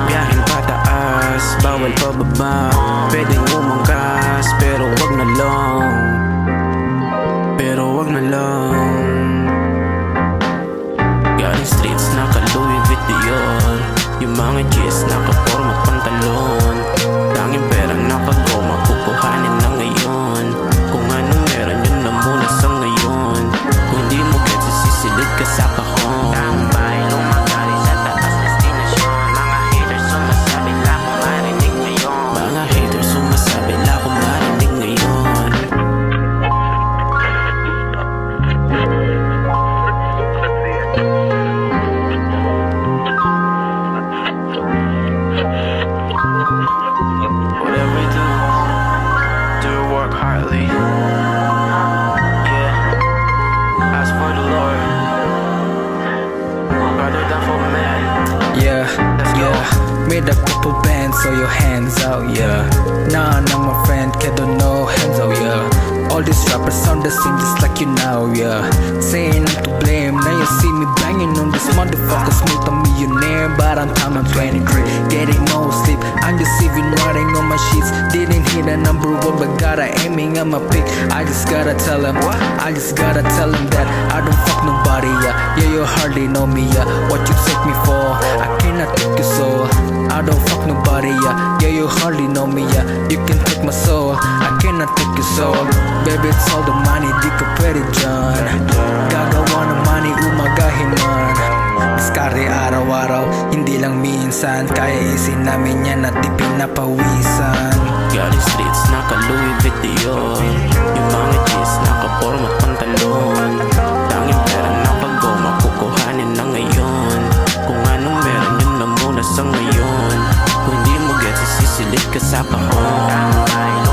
Biyaheng pataas, bawal pababa. Pwedeng umangkas, pero wag na lang. Pero wag na lang. Galing streets, naka-Louis Vuitton. Yung mga G's, naka-forma pantalon. Tanging perang nakagoma, kukuhanin na ngayon. Kung anong meron, yun na muna sa ngayon. Kung di mo gets, sisilid ka sa kahon. Tambay, lumagali sa taas destinasyon. Mga haters, sumasabi la kung marinig ngayon. Mga haters, sumasabi la kung marinig ngayon. Whatever you do work hardly. Yeah, ask for the Lord rather than for man. Yeah, made a couple bands, so your hands out, yeah. Nah, not my friend, kid don't know, hands out, yeah. All these rappers sound the same just like you now, yeah. Saying I'm to blame, now you see me banging on this motherfucker, smooth a millionaire, but I'm time I'm 23, getting no sleep. I'm just even writing on my sheets, didn't hit a number one, but gotta aiming at my pick. I just gotta tell him that I don't fuck nobody, yeah. Yeah, you hardly know me, yeah. What you take me for, I cannot take your soul. I don't fuck nobody, yeah. Yeah, you hardly know me, yeah. You can take my soul, I cannot take your soul. Baby, it's all the money, di ka pwede dyan. Gagawa ng money, umagahin man. Diskarte araw-araw, hindi lang minsan. Kaya isin namin yan at di pinapawisan. Galing streets, naka-Louis Vuitton. Yung mga G's, naka-forma pantalon. Tanging pera nakagoma, kukuhanin na ngayon. Kung anong meron, yun na muna sa ngayon. Kung hindi mo gets, sisilid ka sa kahon.